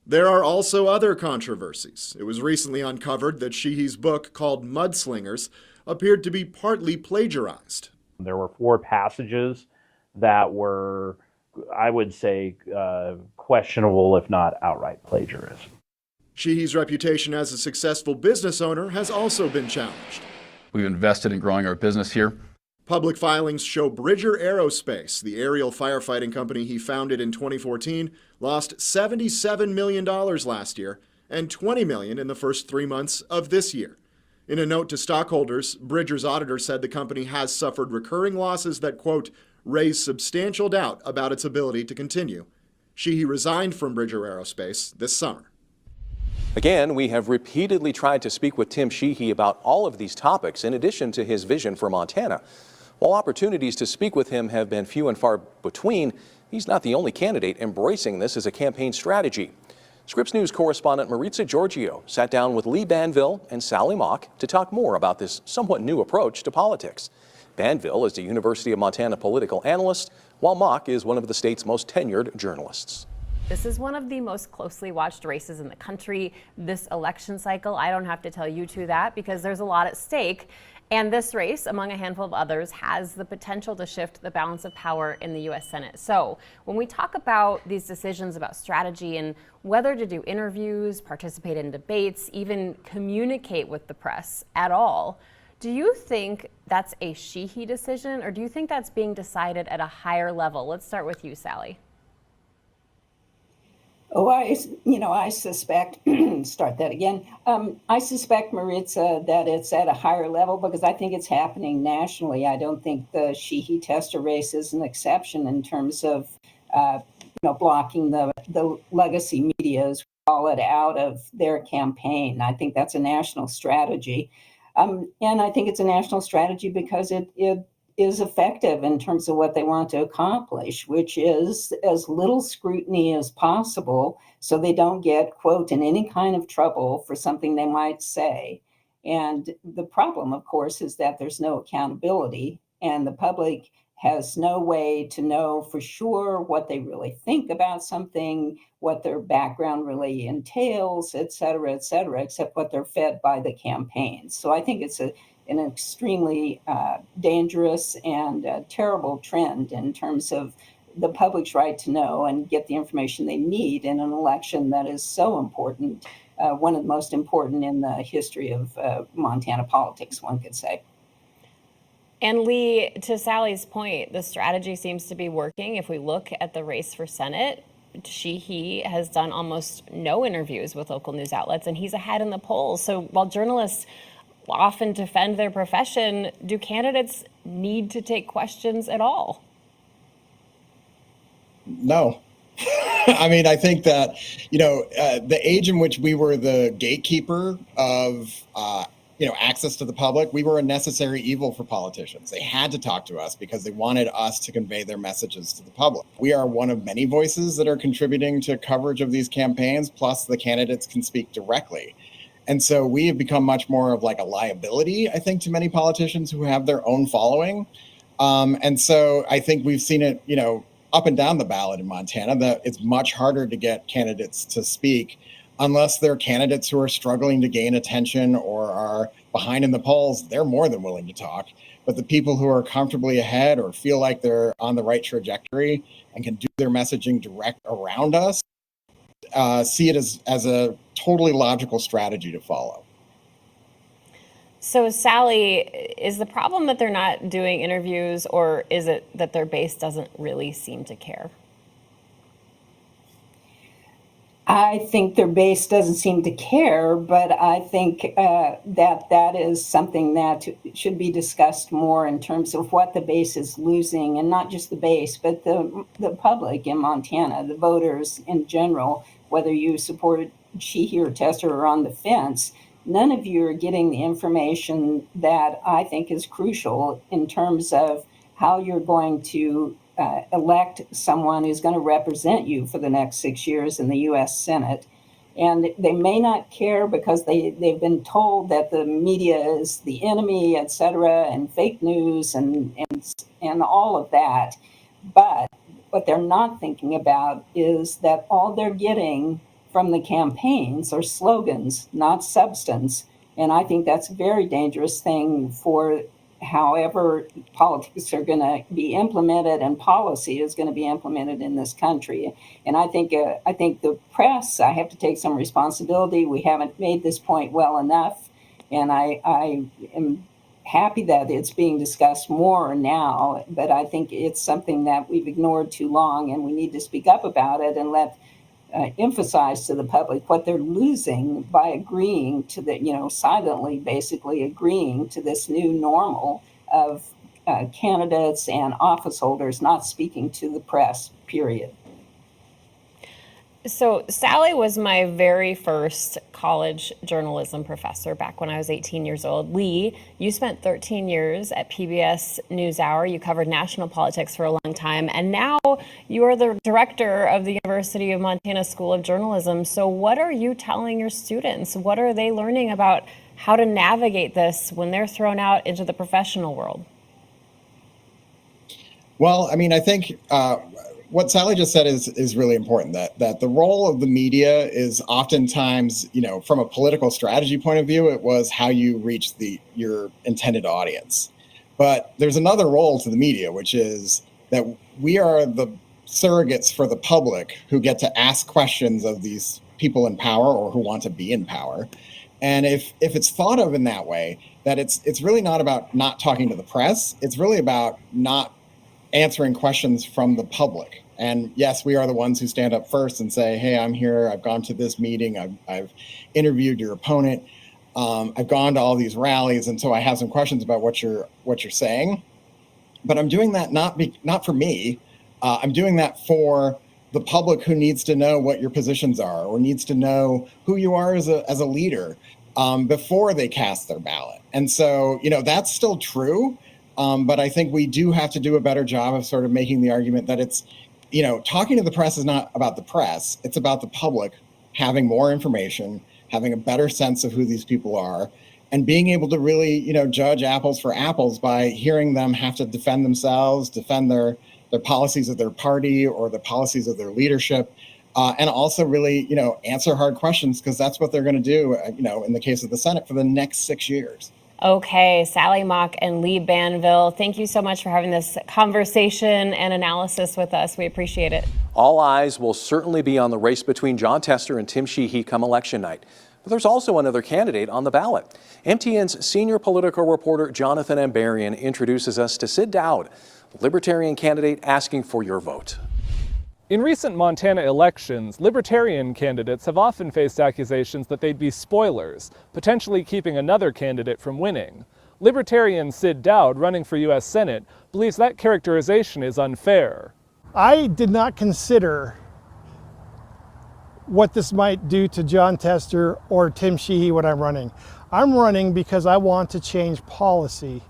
There are also other controversies. It was recently uncovered that Sheehy's book, called Mudslingers, appeared to be partly plagiarized. There were 4 passages that were, I would say, questionable, if not outright plagiarism. Sheehy's reputation as a successful business owner has also been challenged. We've invested in growing our business here. Public filings show Bridger Aerospace, the aerial firefighting company he founded in 2014, lost $77 million last year and $20 million in the first 3 months of this year. In a note to stockholders, Bridger's auditor said the company has suffered recurring losses that, quote, raise substantial doubt about its ability to continue. Sheehy resigned from Bridger Aerospace this summer. Again, we have repeatedly tried to speak with Tim Sheehy about all of these topics in addition to his vision for Montana. While opportunities to speak with him have been few and far between, he's not the only candidate embracing this as a campaign strategy. Scripps News correspondent Maritza Giorgio sat down with Lee Banville and Sally Mock to talk more about this somewhat new approach to politics. Banville is the University of Montana political analyst, while Mock is one of the state's most tenured journalists. This is one of the most closely watched races in the country this election cycle. I don't have to tell you two that because there's a lot at stake. And this race, among a handful of others, has the potential to shift the balance of power in the U.S. Senate. So when we talk about these decisions about strategy and whether to do interviews, participate in debates, even communicate with the press at all, do you think that's a Sheehy decision, or do you think that's being decided at a higher level? Let's start with you, Sally. Oh, I suspect, start that again. I suspect, Maritza, that it's at a higher level because I think it's happening nationally. I don't think the Sheehy Tester race is an exception in terms of, blocking the legacy media, as we call it, out of their campaign. I think that's a national strategy. And I think it's a national strategy because it is effective in terms of what they want to accomplish, which is as little scrutiny as possible so they don't get, quote, in any kind of trouble for something they might say. And the problem, of course, is that there's no accountability and the public has no way to know for sure what they really think about something, what their background really entails, et cetera, except what they're fed by the campaigns. So I think it's an extremely dangerous and terrible trend in terms of the public's right to know and get the information they need in an election that is so important, one of the most important in the history of Montana politics, one could say. And Lee, to Sally's point, the strategy seems to be working. If we look at the race for Senate, Sheehy has done almost no interviews with local news outlets, and he's ahead in the polls. So while journalists often defend their profession, do candidates need to take questions at all? No. I mean, I think that, the age in which we were the gatekeeper of, access to the public, we were a necessary evil for politicians. They had to talk to us because they wanted us to convey their messages to the public. We are one of many voices that are contributing to coverage of these campaigns, plus the candidates can speak directly. And so we have become much more of like a liability, I think, to many politicians who have their own following. And so I think we've seen it, up and down the ballot in Montana, that it's much harder to get candidates to speak unless they're candidates who are struggling to gain attention or are behind in the polls. They're more than willing to talk. But the people who are comfortably ahead or feel like they're on the right trajectory and can do their messaging direct around us, see it as a totally logical strategy to follow. So Sally, is the problem that they're not doing interviews, or is it that their base doesn't really seem to care? I think their base doesn't seem to care, but I think that is something that should be discussed more in terms of what the base is losing, and not just the base, but the public in Montana, the voters in general, whether you support Sheehy or Tester or on the fence. None of you are getting the information that I think is crucial in terms of how you're going to elect someone who's going to represent you for the next 6 years in the U.S. Senate. And they may not care because they've been told that the media is the enemy, et cetera, and fake news and all of that. But what they're not thinking about is that all they're getting from the campaigns are slogans, not substance. And I think that's a very dangerous thing for however politics are going to be implemented and policy is going to be implemented in this country. And I think the press, I have to take some responsibility. We haven't made this point well enough. And I am happy that it's being discussed more now, but I think it's something that we've ignored too long, and we need to speak up about it and emphasize to the public what they're losing by agreeing to the, silently basically agreeing to this new normal of candidates and office holders not speaking to the press, period. So Sally was my very first college journalism professor back when I was 18 years old. Lee, you spent 13 years at PBS NewsHour. You covered national politics for a long time, and now you are the director of the University of Montana School of Journalism. So what are you telling your students? What are they learning about how to navigate this when they're thrown out into the professional world? Well, I mean, I think what Sally just said is really important, that the role of the media is oftentimes, from a political strategy point of view, it was how you reach your intended audience. But there's another role to the media, which is that we are the surrogates for the public who get to ask questions of these people in power or who want to be in power. And if it's thought of in that way, that it's really not about not talking to the press, it's really about not answering questions from the public. And yes, we are the ones who stand up first and say, hey, I'm here. I've gone to this meeting. I've interviewed your opponent. I've gone to all these rallies. And so I have some questions about what you're saying. But I'm doing that not for me. I'm doing that for the public who needs to know what your positions are or needs to know who you are as a leader before they cast their ballot. And so, that's still true. But I think we do have to do a better job of sort of making the argument that it's, talking to the press is not about the press. It's about the public having more information, having a better sense of who these people are, and being able to really, judge apples for apples by hearing them have to defend themselves, defend their policies of their party or the policies of their leadership, and also really, answer hard questions, because that's what they're going to do, in the case of the Senate for the next 6 years. Okay, Sally Mock and Lee Banville, thank you so much for having this conversation and analysis with us. We appreciate it. All eyes will certainly be on the race between Jon Tester and Tim Sheehy come election night. But there's also another candidate on the ballot. MTN's senior political reporter Jonathan Ambarian introduces us to Sid Dowd, Libertarian candidate asking for your vote. In recent Montana elections, Libertarian candidates have often faced accusations that they'd be spoilers, potentially keeping another candidate from winning. Libertarian Sid Dowd, running for U.S. Senate, believes that characterization is unfair. I did not consider what this might do to Jon Tester or Tim Sheehy when I'm running. I'm running because I want to change policy,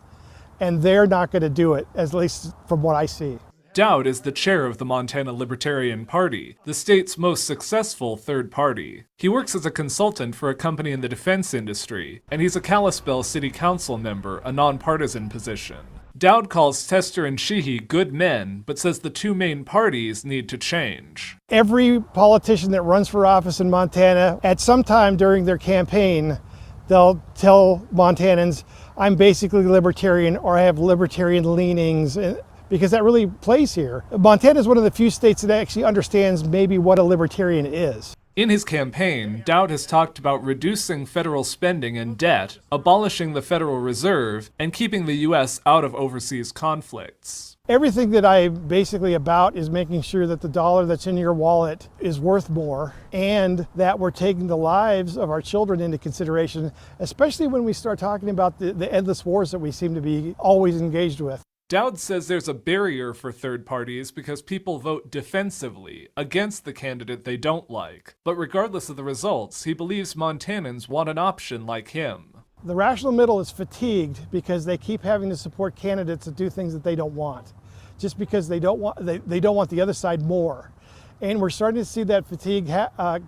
and they're not going to do it, at least from what I see. Dowd is the chair of the Montana Libertarian Party, the state's most successful third party. He works as a consultant for a company in the defense industry, and he's a Kalispell City Council member, a nonpartisan position. Dowd calls Tester and Sheehy good men, but says the two main parties need to change. Every politician that runs for office in Montana, at some time during their campaign, they'll tell Montanans, I'm basically libertarian, or I have libertarian leanings, because that really plays here. Montana is one of the few states that actually understands maybe what a libertarian is. In his campaign, Dowd has talked about reducing federal spending and debt, abolishing the Federal Reserve, and keeping the U.S. out of overseas conflicts. Everything that I'm basically about is making sure that the dollar that's in your wallet is worth more, and that we're taking the lives of our children into consideration, especially when we start talking about the endless wars that we seem to be always engaged with. Dowd says there's a barrier for third parties because people vote defensively against the candidate they don't like. But regardless of the results, he believes Montanans want an option like him. The rational middle is fatigued because they keep having to support candidates that do things that they don't want, just because they don't want the other side more. And we're starting to see that fatigue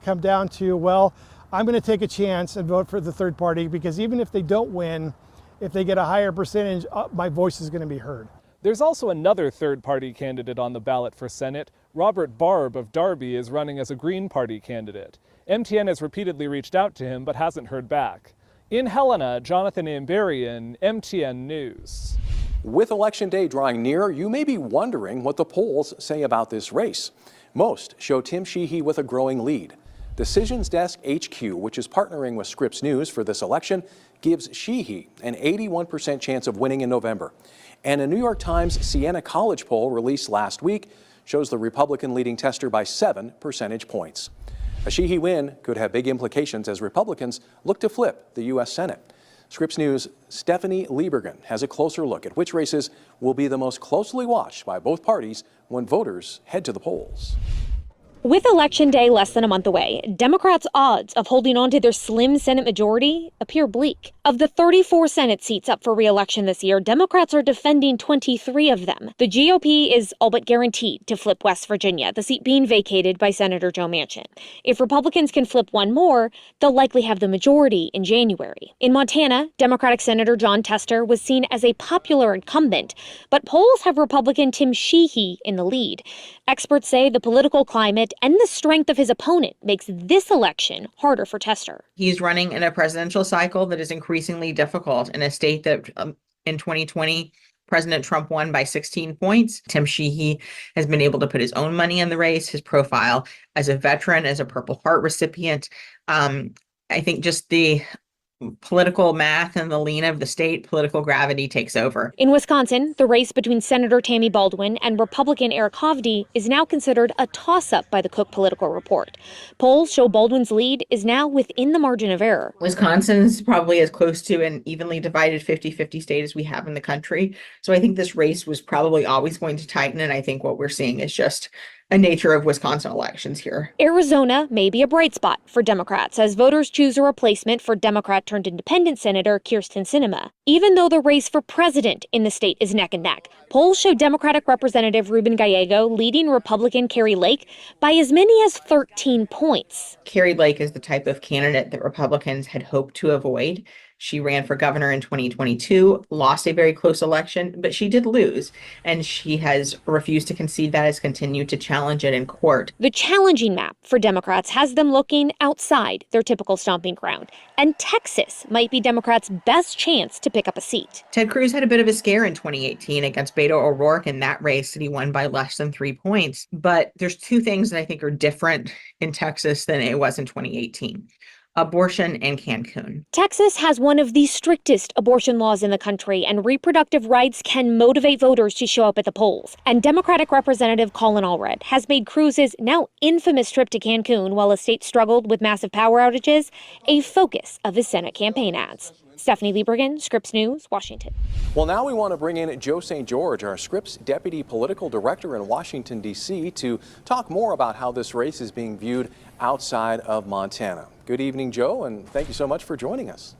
come down to, well, I'm going to take a chance and vote for the third party, because even if they don't win, if they get a higher percentage, my voice is going to be heard. There's also another third-party candidate on the ballot for Senate. Robert Barb of Darby is running as a Green Party candidate. MTN has repeatedly reached out to him but hasn't heard back. In Helena, Jonathan Ambarian, MTN News. With Election Day drawing near, you may be wondering what the polls say about this race. Most show Tim Sheehy with a growing lead. Decisions Desk HQ, which is partnering with Scripps News for this election, gives Sheehy an 81% chance of winning in November. And a New York Times Siena College poll released last week shows the Republican leading Tester by 7 percentage points. A Sheehy win could have big implications as Republicans look to flip the U.S. Senate. Scripps News' Stephanie Liebergen has a closer look at which races will be the most closely watched by both parties when voters head to the polls. With Election Day less than a month away, Democrats' odds of holding on to their slim Senate majority appear bleak. Of the 34 Senate seats up for re-election this year, Democrats are defending 23 of them. The GOP is all but guaranteed to flip West Virginia, the seat being vacated by Senator Joe Manchin. If Republicans can flip one more, they'll likely have the majority in January. In Montana, Democratic Senator Jon Tester was seen as a popular incumbent, but polls have Republican Tim Sheehy in the lead. Experts say the political climate and the strength of his opponent makes this election harder for Tester. He's running in a presidential cycle that is increasingly difficult in a state that in 2020, President Trump won by 16 points. Tim Sheehy has been able to put his own money in the race, his profile as a veteran, as a Purple Heart recipient. I think just the political math and the lean of the state, political gravity takes over. In Wisconsin, the race between Senator Tammy Baldwin and Republican Eric Hovde is now considered a toss-up by the Cook Political Report. Polls show Baldwin's lead is now within the margin of error. Wisconsin's probably as close to an evenly divided 50-50 state as we have in the country. So I think this race was probably always going to tighten, and I think what we're seeing is just a nature of Wisconsin elections here. Arizona may be a bright spot for Democrats as voters choose a replacement for Democrat-turned-independent Senator Kyrsten Sinema. Even though the race for president in the state is neck and neck, polls show Democratic Representative Ruben Gallego leading Republican Carrie Lake by as many as 13 points. Carrie Lake is the type of candidate that Republicans had hoped to avoid. She ran for governor in 2022, lost a very close election, but she did lose, and she has refused to concede that, has continued to challenge it in court. The challenging map for Democrats has them looking outside their typical stomping ground, and Texas might be Democrats' best chance to pick up a seat. Ted Cruz had a bit of a scare in 2018 against Beto O'Rourke in that race that he won by less than 3 points. But there's two things that I think are different in Texas than it was in 2018. Abortion and Cancun. Texas has one of the strictest abortion laws in the country, and reproductive rights can motivate voters to show up at the polls. And Democratic Representative Colin Allred has made Cruz's now infamous trip to Cancun while the state struggled with massive power outages a focus of his Senate campaign ads. Stephanie Liebergen, Scripps News, Washington. Well, now we want to bring in Joe St. George, our Scripps Deputy Political Director in Washington, D.C., to talk more about how this race is being viewed outside of Montana. Good evening, Joe, and thank you so much for joining us.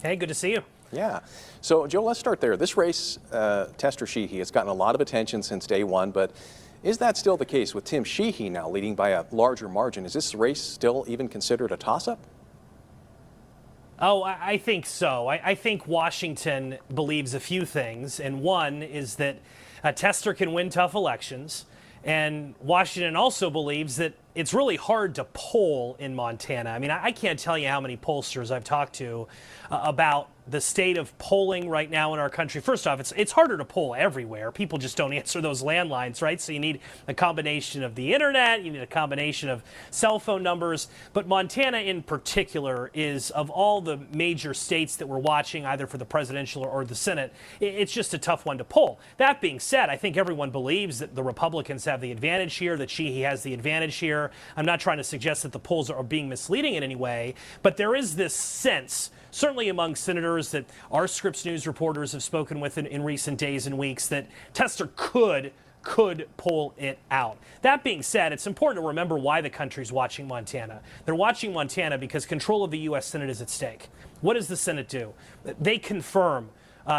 Hey, good to see you. Yeah. So, Joe, let's start there. This race, Tester Sheehy, has gotten a lot of attention since day one, but is that still the case with Tim Sheehy now leading by a larger margin? Is this race still even considered a toss-up? Oh, I think so. I think Washington believes a few things, and one is that Tester can win tough elections, and Washington also believes that it's really hard to poll in Montana. I mean, I can't tell you how many pollsters I've talked to about the state of polling right now in our country. First off, it's harder to poll everywhere. People just don't answer those landlines, right? So you need a combination of the internet, you need a combination of cell phone numbers. But Montana in particular is, of all the major states that we're watching, either for the presidential or the Senate, it's just a tough one to poll. That being said, I think everyone believes that the Republicans have the advantage here, that Sheehy has the advantage here. I'm not trying to suggest that the polls are being misleading in any way, but there is this sense, certainly among senators that our Scripps News reporters have spoken with in recent days and weeks, that Tester could pull it out. That being said, it's important to remember why the country's watching Montana. They're watching Montana because control of the U.S. Senate is at stake. What does the Senate do? They confirm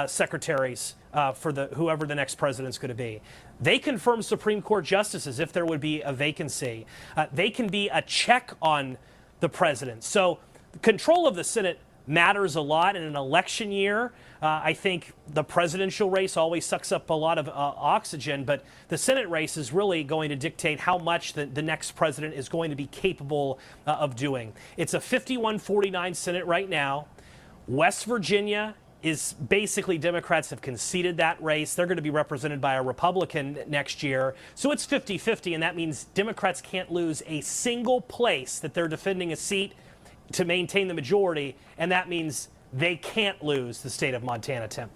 secretaries for whoever the next president's going to be. They confirm Supreme Court justices if there would be a vacancy. They can be a check on the president. So control of the Senate matters a lot in an election year. I think the presidential race always sucks up a lot of oxygen, but the Senate race is really going to dictate how much the next president is going to be capable of doing. It's a 51-49 Senate right now. West Virginia is basically, Democrats have conceded that race. They're going to be represented by a Republican next year. So it's 50-50, and that means Democrats can't lose a single place that they're defending a seat to maintain the majority, and that means they can't lose the state of Montana, Tim.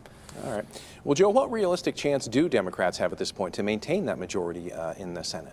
All right. Well, Joe, what realistic chance do Democrats have at this point to maintain that majority in the Senate?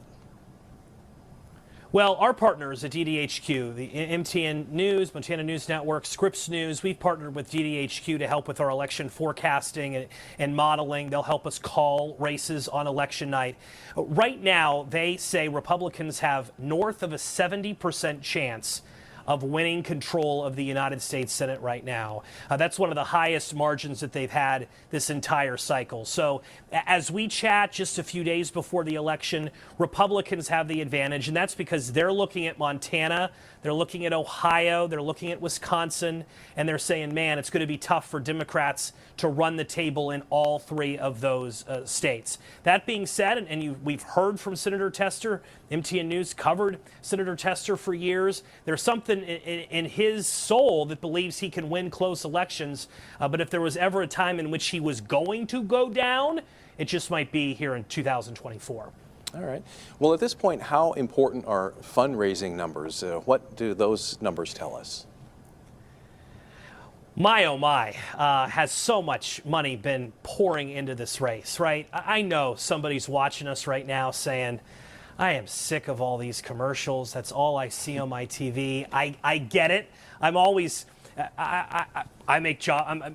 Well, our partners at DDHQ, the MTN News, Montana News Network, Scripps News, we've partnered with DDHQ to help with our election forecasting and modeling. They'll help us call races on election night. Right now, they say Republicans have north of a 70% chance of winning control of the United States Senate right now. That's one of the highest margins that they've had this entire cycle. So as we chat just a few days before the election, Republicans have the advantage, and that's because they're looking at Montana, they're looking at Ohio, they're looking at Wisconsin, and they're saying, man, it's going to be tough for Democrats to run the table in all three of those states. That being said, and we've heard from Senator Tester, MTN News covered Senator Tester for years. There's something in his soul that believes he can win close elections, but if there was ever a time in which he was going to go down, it just might be here in 2024. All right. Well, at this point, how important are fundraising numbers? What do those numbers tell us? My, oh my, has so much money been pouring into this race, right? I know somebody's watching us right now saying, I am sick of all these commercials. That's all I see on my TV. I get it. I'm always, I make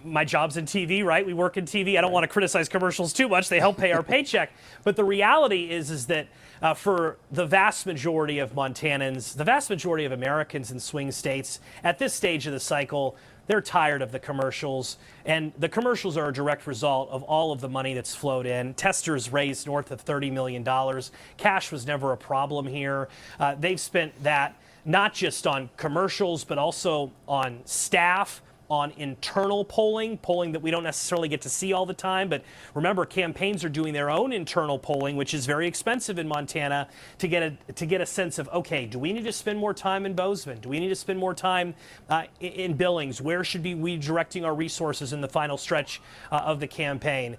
my job's in TV, right? We work in TV. I don't want to criticize commercials too much. They help pay our paycheck. But the reality is that for the vast majority of Montanans, the vast majority of Americans in swing states, at this stage of the cycle, they're tired of the commercials, and the commercials are a direct result of all of the money that's flowed in. Tester's raised north of $30 million. Cash was never a problem here. They've spent that not just on commercials, but also on staff, on internal polling that we don't necessarily get to see all the time. But remember, campaigns are doing their own internal polling, which is very expensive in Montana, to get a sense of, okay, do we need to spend more time in Bozeman? Do we need to spend more time in Billings? Where should we be directing our resources in the final stretch of the campaign?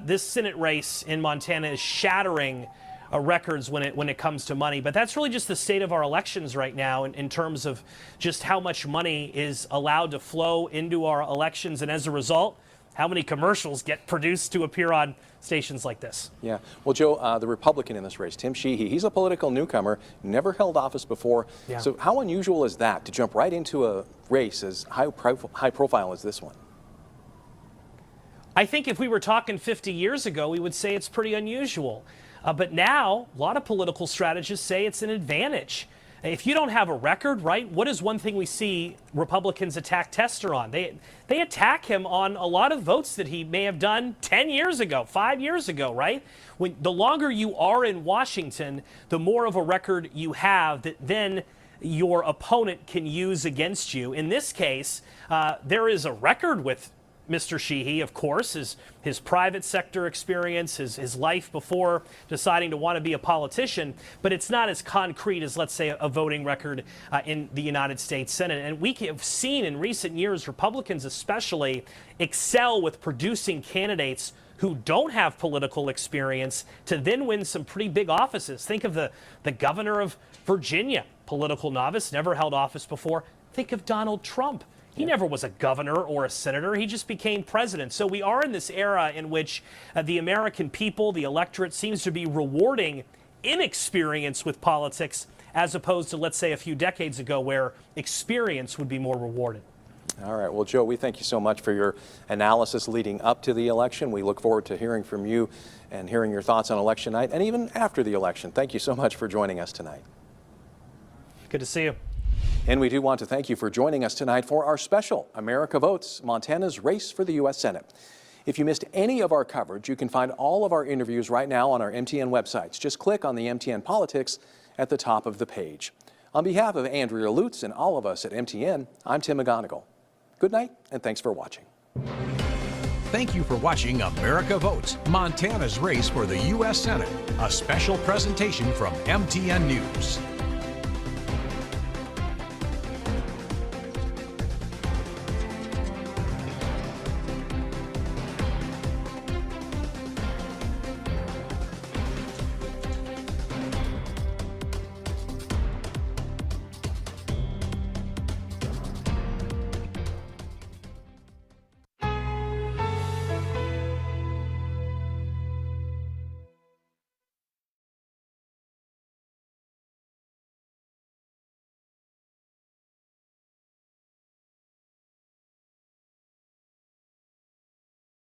This Senate race in Montana is shattering records when it comes to money. But that's really just the state of our elections right now in terms of just how much money is allowed to flow into our elections, and as a result, how many commercials get produced to appear on stations like this. Yeah. Well, Joe, the Republican in this race, Tim Sheehy, he's a political newcomer, never held office before. Yeah. So how unusual is that to jump right into a race as high profile as this one? I think if we were talking 50 years ago, we would say it's pretty unusual. But now, a lot of political strategists say it's an advantage. If you don't have a record, right, what is one thing we see Republicans attack Tester on? They attack him on a lot of votes that he may have done 10 years ago, 5 years ago, right? The longer you are in Washington, the more of a record you have that then your opponent can use against you. In this case, there is a record with Mr. Sheehy, of course, his private sector experience, his life before deciding to want to be a politician, but it's not as concrete as, let's say, a voting record in the United States Senate. And we have seen in recent years, Republicans especially, excel with producing candidates who don't have political experience to then win some pretty big offices. Think of the governor of Virginia, political novice, never held office before. Think of Donald Trump. He never was a governor or a senator. He just became president. So we are in this era in which the American people, the electorate, seems to be rewarding inexperience with politics as opposed to, let's say, a few decades ago where experience would be more rewarded. All right. Well, Joe, we thank you so much for your analysis leading up to the election. We look forward to hearing from you and hearing your thoughts on election night and even after the election. Thank you so much for joining us tonight. Good to see you. And we do want to thank you for joining us tonight for our special America Votes, Montana's Race for the U.S. Senate. If you missed any of our coverage, you can find all of our interviews right now on our MTN websites. Just click on the MTN Politics at the top of the page. On behalf of Andrea Lutz and all of us at MTN, I'm Tim McGonigal. Good night, and thanks for watching. Thank you for watching America Votes, Montana's Race for the U.S. Senate, a special presentation from MTN News.